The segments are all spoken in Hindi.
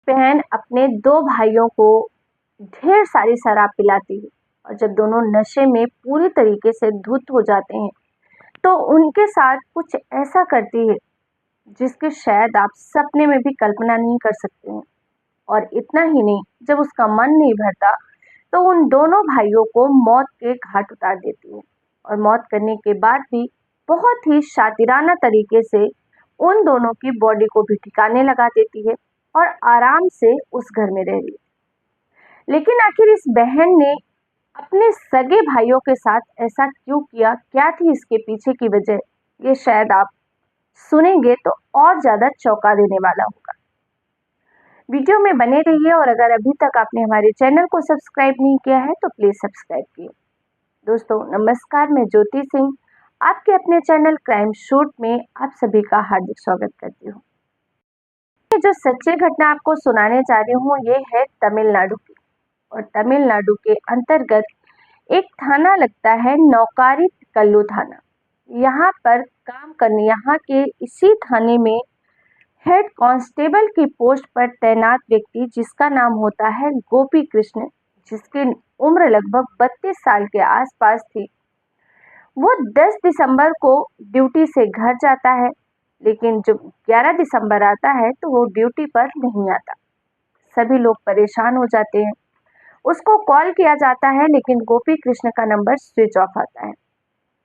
बहन अपने दो भाइयों को ढेर सारी शराब पिलाती है और जब दोनों नशे में पूरी तरीके से धुत हो जाते हैं तो उनके साथ कुछ ऐसा करती है जिसकी शायद आप सपने में भी कल्पना नहीं कर सकते हैं। और इतना ही नहीं, जब उसका मन नहीं भरता तो उन दोनों भाइयों को मौत के घाट उतार देती है और मौत करने के बाद भी बहुत ही शातिराना तरीके से उन दोनों की बॉडी को भी ठिकाने लगा देती है और आराम से उस घर में रह रही है। लेकिन आखिर इस बहन ने अपने सगे भाइयों के साथ ऐसा क्यों किया, क्या थी इसके पीछे की वजह, ये शायद आप सुनेंगे तो और ज्यादा चौंका देने वाला होगा। वीडियो में बने रहिए और अगर अभी तक आपने हमारे चैनल को सब्सक्राइब नहीं किया है तो प्लीज सब्सक्राइब कीजिए। दोस्तों नमस्कार, मैं ज्योति सिंह आपके अपने चैनल क्राइम शूट में आप सभी का हार्दिक स्वागत करती हूँ। जो सच्ची घटना आपको सुनाने जा रही हूँ ये है तमिलनाडु की, और तमिलनाडु के अंतर्गत एक थाना लगता है नौकारी कल्लू थाना। यहाँ पर काम करने, यहाँ के इसी थाने में हेड कांस्टेबल की पोस्ट पर तैनात व्यक्ति जिसका नाम होता है गोपी कृष्ण, जिसकी उम्र लगभग 32 साल के आसपास थी, वो 10 दिसंबर को ड्यूटी से घर जाता है। लेकिन जब 11 दिसंबर आता है तो वो ड्यूटी पर नहीं आता। सभी लोग परेशान हो जाते हैं। उसको कॉल किया जाता है लेकिन गोपी कृष्ण का नंबर स्विच ऑफ आता है।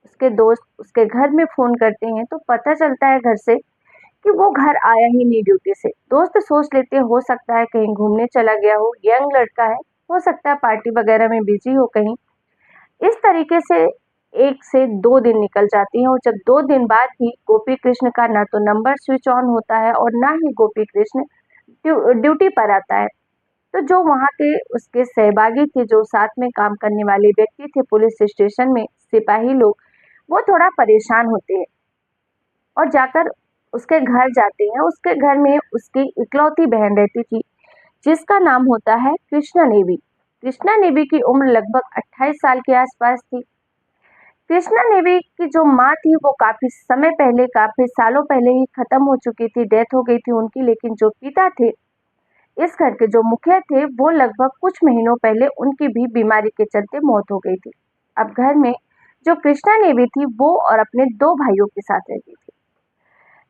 उसके दोस्त उसके घर में फोन करते हैं तो पता चलता है घर से कि वो घर आया ही नहीं ड्यूटी से। दोस्त सोच लेते हैं हो सकता है कहीं घूमने चला गया हो, यंग लड़का है, हो सकता है पार्टी वगैरह में बिजी हो कहीं। इस तरीके से 1 से 2 दिन निकल जाती हैं और जब 2 दिन बाद भी गोपी कृष्ण का ना तो नंबर स्विच ऑन होता है और ना ही गोपी कृष्ण ड्यूटी पर आता है, तो जो वहाँ के उसके सहभागी थे, जो साथ में काम करने वाले व्यक्ति थे पुलिस स्टेशन में, सिपाही लोग, वो थोड़ा परेशान होते हैं और जाकर उसके घर जाते हैं। उसके घर में उसकी इकलौती बहन रहती थी जिसका नाम होता है कृष्णा नेवी। कृष्णा नेवी की उम्र लगभग 28 साल के आसपास थी। कृष्णा नेवी की जो माँ थी वो काफी समय पहले, काफी सालों पहले ही खत्म हो चुकी थी, डेथ हो गई थी उनकी। लेकिन जो पिता थे, इस घर के जो मुखिया थे, वो लगभग कुछ महीनों पहले उनकी भी बीमारी के चलते मौत हो गई थी। अब घर में जो कृष्णा नेवी थी वो और अपने 2 भाइयों के साथ रहती थी।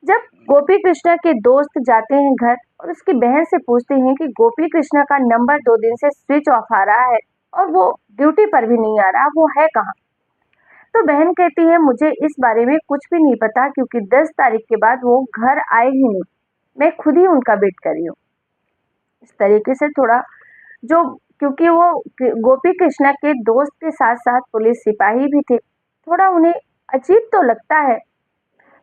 जब गोपी कृष्णा के दोस्त जाते हैं घर और उसकी बहन से पूछते हैं कि गोपी कृष्णा का नंबर 2 दिन से स्विच ऑफ आ रहा है और वो ड्यूटी पर भी नहीं आ रहा, वो है कहाँ? तो बहन कहती है मुझे इस बारे में कुछ भी नहीं पता क्योंकि 10 तारीख के बाद वो घर आए ही नहीं, मैं खुद ही उनका वेट कर रही हूँ। इस तरीके से थोड़ा जो, क्योंकि वो गोपी कृष्णा के दोस्त के साथ साथ पुलिस सिपाही भी थे, थोड़ा उन्हें अजीब तो लगता है,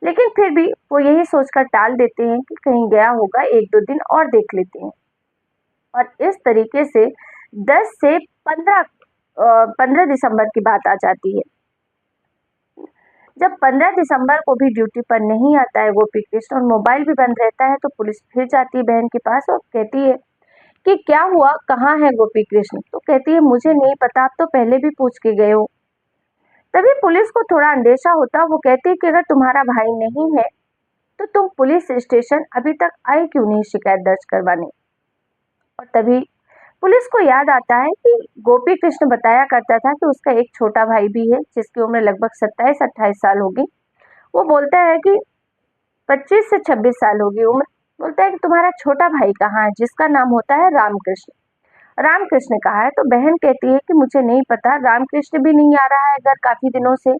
लेकिन फिर भी वो यही सोचकर टाल देते हैं कि कहीं गया होगा, 1-2 दिन और देख लेते हैं। और इस तरीके से 10 से 15 दिसंबर की बात आ जाती है। जब 15 दिसंबर को भी ड्यूटी पर नहीं आता है गोपी कृष्ण और मोबाइल भी बंद रहता है तो पुलिस फिर जाती है बहन के पास और कहती है कि क्या हुआ, कहाँ है गोपी कृष्ण? तो कहती है मुझे नहीं पता, आप तो पहले भी पूछ के गए हो। तभी पुलिस को थोड़ा अंदेशा होता, वो कहती है कि अगर तुम्हारा भाई नहीं है तो तुम पुलिस स्टेशन अभी तक आई क्यों नहीं शिकायत दर्ज करवाने? और तभी पुलिस को याद आता है कि गोपी कृष्ण बताया करता था कि उसका एक छोटा भाई भी है जिसकी उम्र लगभग 27-28 साल होगी। वो बोलता है कि 25 से 26 साल होगी उम्र। बोलता है कि तुम्हारा छोटा भाई कहाँ है, जिसका नाम होता है रामकृष्ण। रामकृष्ण कहाँ है? तो बहन कहती है कि मुझे नहीं पता, रामकृष्ण भी नहीं आ रहा है घर काफी दिनों से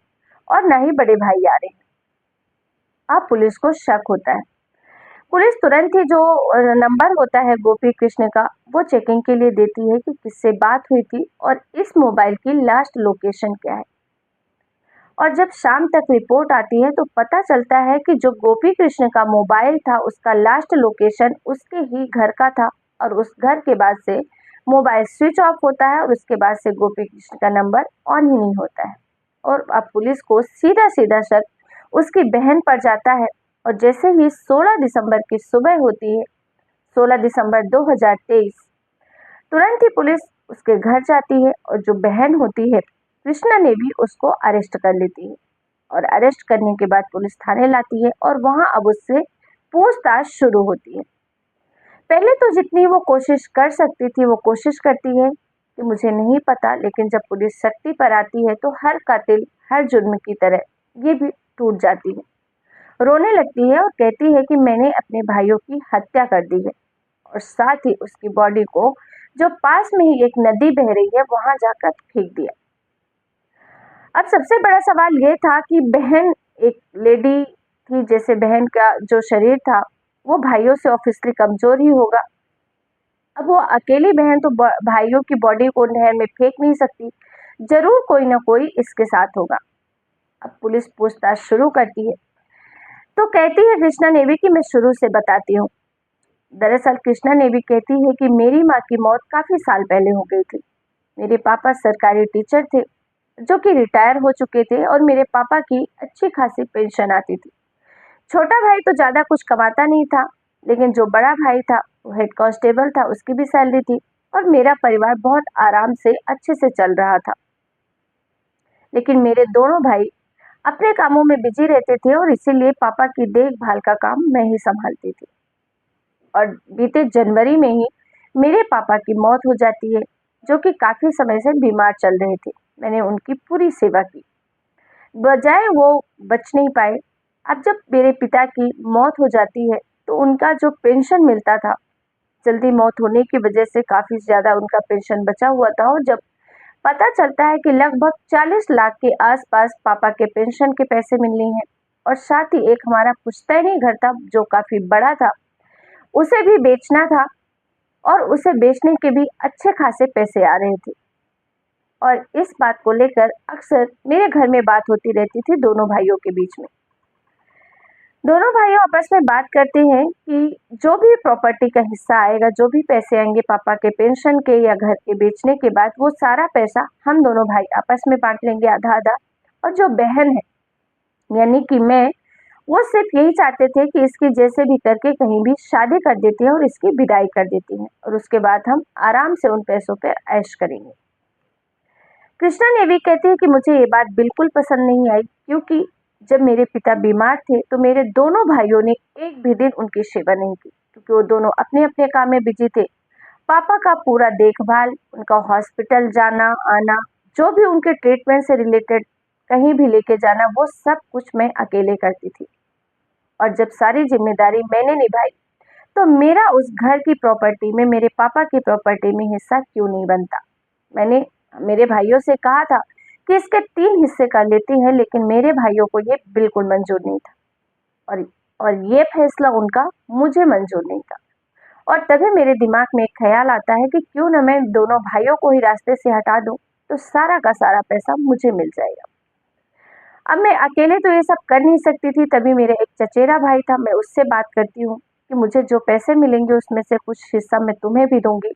और न ही बड़े भाई आ रहे हैं। अब पुलिस को शक होता है। पुलिस तुरंत ही जो नंबर होता है गोपी कृष्ण का वो चेकिंग के लिए देती है कि किससे बात हुई थी और इस मोबाइल की लास्ट लोकेशन क्या है। और जब शाम तक रिपोर्ट आती है तो पता चलता है कि जो गोपी कृष्ण का मोबाइल था उसका लास्ट लोकेशन उसके ही घर का था और उस घर के बाद से मोबाइल स्विच ऑफ होता है और उसके बाद से गोपी कृष्ण का नंबर ऑन ही नहीं होता है। और अब पुलिस को सीधा सीधा शक उसकी बहन पर जाता है और जैसे ही 16 दिसंबर की सुबह होती है, 16 दिसंबर 2023, तुरंत ही पुलिस उसके घर जाती है और जो बहन होती है कृष्णा ने भी उसको अरेस्ट कर लेती है। और अरेस्ट करने के बाद पुलिस थाने लाती है और वहां अब उससे पूछताछ शुरू होती है। पहले तो जितनी वो कोशिश कर सकती थी वो कोशिश करती है कि मुझे नहीं पता, लेकिन जब पुलिस सख्ती पर आती है तो हर कातिल हर जुर्म की तरह ये भी टूट जाती है, रोने लगती है और कहती है कि मैंने अपने भाइयों की हत्या कर दी है, और साथ ही उसकी बॉडी को जो पास में ही एक नदी बह रही है वहां जाकर फेंक दिया। अब सबसे बड़ा सवाल ये था कि बहन एक लेडी थी, जैसे बहन का जो शरीर था वो भाइयों से ऑब्वियसली कमजोर ही होगा। अब वो अकेली बहन तो भाइयों की बॉडी को नहर में फेंक नहीं सकती, जरूर कोई ना कोई इसके साथ होगा। अब पुलिस पूछताछ शुरू करती है तो कहती है कृष्णा नेवी कि मैं शुरू से बताती हूँ। दरअसल कृष्णा नेवी कहती है कि मेरी माँ की मौत काफी साल पहले हो गई थी। मेरे पापा सरकारी टीचर थे जो कि रिटायर हो चुके थे, और मेरे पापा की अच्छी खासी पेंशन आती थी। छोटा भाई तो ज्यादा कुछ कमाता नहीं था, लेकिन जो बड़ा भाई था वो हेड कांस्टेबल था, उसकी भी सैलरी थी, और मेरा परिवार बहुत आराम से अच्छे से चल रहा था। लेकिन मेरे दोनों भाई अपने कामों में बिजी रहते थे और इसीलिए पापा की देखभाल का काम मैं ही संभालती थी। और बीते जनवरी में ही मेरे पापा की मौत हो जाती है, जो कि काफी समय से बीमार चल रहे थे। मैंने उनकी पूरी सेवा की, बजाय वो बच नहीं पाए। अब जब मेरे पिता की मौत हो जाती है तो उनका जो पेंशन मिलता था, जल्दी मौत होने की वजह से काफी ज्यादा उनका पेंशन बचा हुआ था, और जब पता चलता है कि लगभग 40 लाख के आसपास पापा के पेंशन के पैसे मिलने हैं, और साथ ही एक हमारा पुश्तैनी घर था जो काफी बड़ा था, उसे भी बेचना था, और उसे बेचने के भी अच्छे खासे पैसे आ रहे थे। और इस बात को लेकर अक्सर मेरे घर में बात होती रहती थी दोनों भाइयों के बीच में। दोनों भाइयों आपस में बात करते हैं कि जो भी प्रॉपर्टी का हिस्सा आएगा, जो भी पैसे आएंगे पापा के पेंशन के या घर के बेचने के बाद, वो सारा पैसा हम दोनों भाई आपस में बांट लेंगे आधा आधा। और जो बहन है यानी कि मैं, वो सिर्फ यही चाहते थे कि इसकी जैसे भी करके कहीं भी शादी कर देती है और इसकी विदाई कर देती है, और उसके बाद हम आराम से उन पैसों पर ऐश करेंगे। कृष्णा नेवी कहती है कि मुझे ये बात बिल्कुल पसंद नहीं आई, क्योंकि जब मेरे पिता बीमार थे तो मेरे दोनों भाइयों ने एक भी दिन उनकी सेवा नहीं की, क्योंकि वो दोनों अपने अपने काम में बिजी थे। पापा का पूरा देखभाल, उनका हॉस्पिटल जाना आना, जो भी उनके ट्रीटमेंट से रिलेटेड कहीं भी लेके जाना, वो सब कुछ मैं अकेले करती थी। और जब सारी जिम्मेदारी मैंने निभाई तो मेरा उस घर की प्रॉपर्टी में मेरे पापा की प्रॉपर्टी में हिस्सा क्यों नहीं बनता। मैंने मेरे भाइयों से कहा था कि इसके 3 हिस्से कर लेती हैं, लेकिन मेरे भाइयों को ये बिल्कुल मंजूर नहीं था, और और ये फैसला उनका मुझे मंजूर नहीं था। और तभी मेरे दिमाग में एक ख्याल आता है कि क्यों न मैं दोनों भाइयों को ही रास्ते से हटा दूं, तो सारा का सारा पैसा मुझे मिल जाएगा। अब मैं अकेले तो ये सब कर नहीं सकती थी, तभी मेरा एक चचेरा भाई था, मैं उससे बात करती हूँ कि मुझे जो पैसे मिलेंगे उसमें से कुछ हिस्सा मैं तुम्हें भी दूंगी,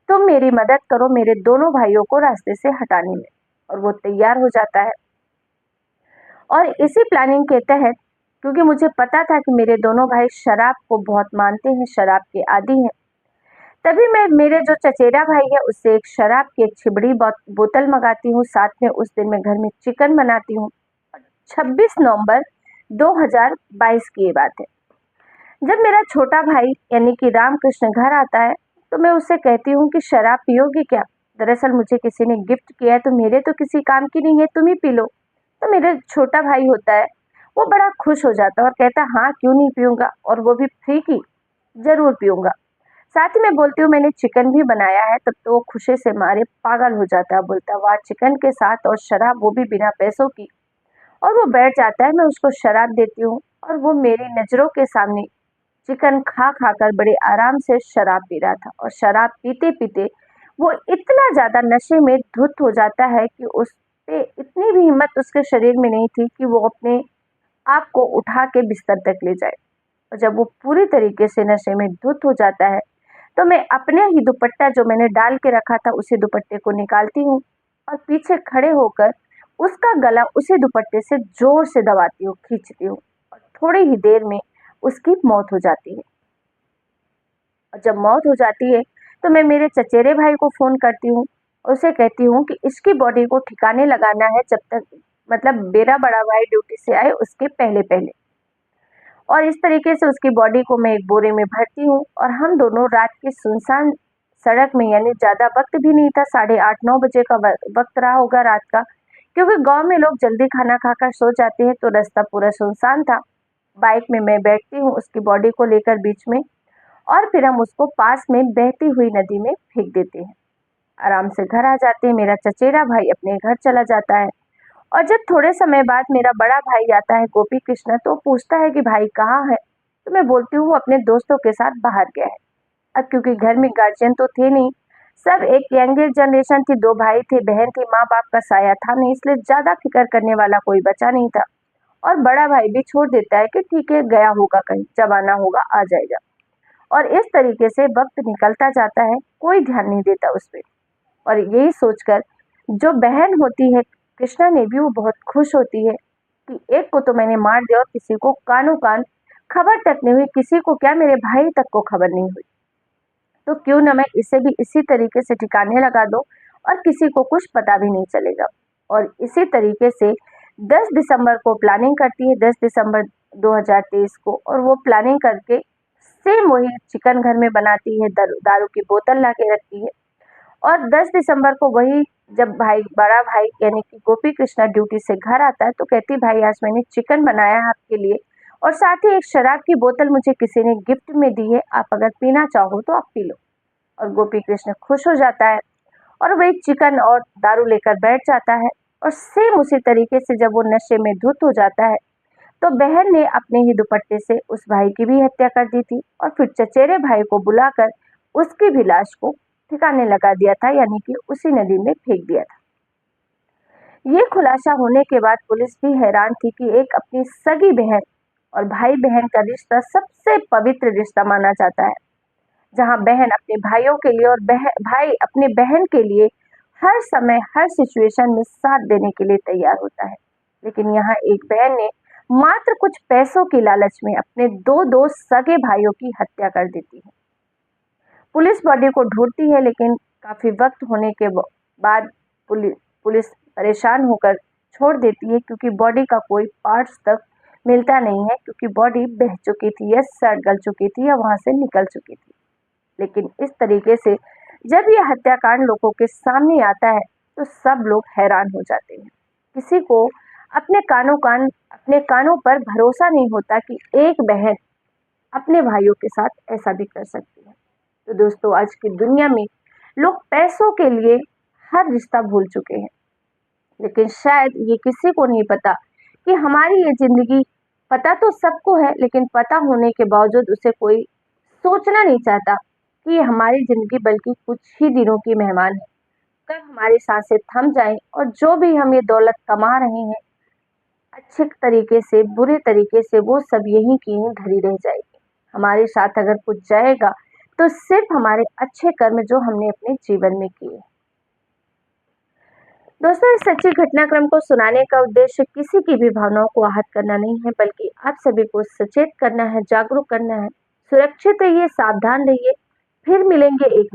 तुम मेरी मदद करो मेरे दोनों भाइयों को रास्ते से हटाने में। और वो तैयार हो जाता है। और इसी प्लानिंग के तहत, क्योंकि मुझे पता था कि मेरे दोनों भाई शराब को बहुत मानते हैं, शराब के आदी हैं, तभी मैं मेरे जो चचेरा भाई है उससे एक शराब की एक छिबड़ी बोतल मंगाती हूँ। साथ में उस दिन मैं घर में चिकन बनाती हूँ। 26 नवंबर 2022 की ये बात है। जब मेरा छोटा भाई यानी कि रामकृष्ण घर आता है तो मैं उससे कहती हूँ कि शराब पियोगी क्या? दरअसल मुझे किसी ने गिफ्ट किया है, तो मेरे तो किसी काम की नहीं है, तुम ही पी लो। तो मेरा छोटा भाई होता है, वो बड़ा खुश हो जाता है और कहता है हाँ क्यों नहीं पीऊंगा, और वो भी फ्री की, जरूर पीऊंगा। साथ ही मैं बोलती हूँ मैंने चिकन भी बनाया है, तब तो वो खुशी से मारे पागल हो जाता है, बोलता है वाह, चिकन के साथ और शराब, वो भी बिना पैसों की। और वो बैठ जाता है, मैं उसको शराब देती हूँ, और वो मेरी नजरों के सामने चिकन खा खाकर बड़े आराम से शराब पी रहा था। और शराब पीते पीते वो इतना ज्यादा नशे में धुत हो जाता है कि उस पे इतनी भी हिम्मत उसके शरीर में नहीं थी कि वो अपने आप को उठा के बिस्तर तक ले जाए। और जब वो पूरी तरीके से नशे में धुत हो जाता है तो मैं अपने ही दुपट्टा जो मैंने डाल के रखा था उसी दुपट्टे को निकालती हूँ, और पीछे खड़े होकर उसका गला उसी दुपट्टे से जोर से दबाती हूँ, खींचती हूँ, और थोड़ी ही देर में उसकी मौत हो जाती है। और जब मौत हो जाती है तो मैं मेरे चचेरे भाई को फोन करती हूँ, उसे कहती हूँ कि इसकी बॉडी को ठिकाने लगाना है, जब तक मतलब मेरा बड़ा भाई ड्यूटी से आए उसके पहले पहले। और इस तरीके से उसकी बॉडी को मैं एक बोरे में भरती हूँ और हम दोनों रात के सुनसान सड़क में, यानी ज़्यादा वक्त भी नहीं था, 8:30-9 बजे का वक्त रहा होगा रात का, क्योंकि गांव में लोग जल्दी खाना खाकर सो जाते हैं, तो रास्ता पूरा सुनसान था। बाइक में मैं बैठती हूँ उसकी बॉडी को लेकर बीच में, और फिर हम उसको पास में बहती हुई नदी में फेंक देते हैं। आराम से घर आ जाते हैं। मेरा चचेरा भाई अपने घर चला जाता है, और जब थोड़े समय बाद मेरा बड़ा भाई आता है, गोपी कृष्ण, तो पूछता है कि भाई कहाँ है। तो मैं बोलती हूँ वो अपने दोस्तों के साथ बाहर गया है। अब क्योंकि घर में गार्जियन तो थे नहीं, सब एक यंगर जनरेशन थी, 2 भाई थे, बहन थी, माँ बाप का साया था नहीं, इसलिए ज्यादा फिक्र करने वाला कोई बचा नहीं था। और बड़ा भाई भी छोड़ देता है कि ठीक है, गया होगा कहीं, जब आना होगा आ जाएगा। और इस तरीके से वक्त निकलता जाता है, कोई ध्यान नहीं देता उस पर। और यही सोचकर जो बहन होती है कृष्णा ने भी, वो बहुत खुश होती है कि एक को तो मैंने मार दिया और किसी को कानों कान खबर तक नहीं हुई, किसी को क्या, मेरे भाई तक को खबर नहीं हुई, तो क्यों ना मैं इसे भी इसी तरीके से ठिकाने लगा दूं और किसी को कुछ पता भी नहीं चलेगा। और इसी तरीके से 10 दिसंबर को प्लानिंग करती है, 10 दिसंबर 2023 को, और वो प्लानिंग करके सेम वही चिकन घर में बनाती है, दारू की बोतल ला के रखती है। और 10 दिसंबर को वही, जब बड़ा भाई यानी कि गोपी कृष्णा ड्यूटी से घर आता है, तो कहती भाई आज मैंने चिकन बनाया है आपके लिए, और साथ ही एक शराब की बोतल मुझे किसी ने गिफ्ट में दी है, आप अगर पीना चाहो तो आप पी लो। और गोपी कृष्ण खुश हो जाता है और वही चिकन और दारू लेकर बैठ जाता है। और सेम उसी तरीके से जब वो नशे में धुत हो जाता है, तो बहन ने अपने ही दुपट्टे से उस भाई की भी हत्या कर दी थी, और फिर चचेरे भाई को बुलाकर उसकी भी लाश को ठिकाने लगा दिया था, यानी कि उसी नदी में फेंक दिया था। ये खुलासा होने के बाद पुलिस भी हैरान थी कि एक अपनी सगी बहन और भाई बहन का रिश्ता सबसे पवित्र रिश्ता माना जाता है, जहां बहन अपने भाइयों के लिए और भाई अपने बहन के लिए हर समय हर सिचुएशन में साथ देने के लिए तैयार होता है। लेकिन यहाँ एक बहन ने मात्र कुछ पैसों की लालच में अपने दो सगे भाइयों की हत्या कर देती है। पुलिस बॉडी को ढूंढती है, लेकिन काफी वक्त होने के बाद पुलिस परेशान होकर छोड़ देती है, क्योंकि बॉडी का कोई पार्ट्स तक मिलता नहीं है, क्योंकि बॉडी बह चुकी थी या सड़ गल चुकी थी या वहां से निकल चुकी थी। लेकिन इस तरीके से जब यह हत्याकांड लोगों के सामने आता है, तो सब लोग हैरान हो जाते हैं। किसी को अपने कानों पर भरोसा नहीं होता कि एक बहन अपने भाइयों के साथ ऐसा भी कर सकती है। तो दोस्तों, आज की दुनिया में लोग पैसों के लिए हर रिश्ता भूल चुके हैं, लेकिन शायद ये किसी को नहीं पता कि हमारी ये जिंदगी, पता तो सबको है, लेकिन पता होने के बावजूद उसे कोई सोचना नहीं चाहता कि ये हमारी जिंदगी बल्कि कुछ ही दिनों की मेहमान है। कब हमारी सांसें थम जाएं और जो भी हम ये दौलत कमा रहे हैं, अच्छे तरीके से बुरे तरीके से, वो सब यहीं की यहीं धरी रह जाएगी। हमारे साथ अगर कुछ जाएगा तो सिर्फ हमारे अच्छे कर्म जो हमने अपने जीवन में किए। दोस्तों, इस सच्ची घटनाक्रम को सुनाने का उद्देश्य किसी की भी भावनाओं को आहत करना नहीं है, बल्कि आप सभी को सचेत करना है, जागरूक करना है। सुरक्षित रहिए, सावधान रहिए। फिर मिलेंगे एक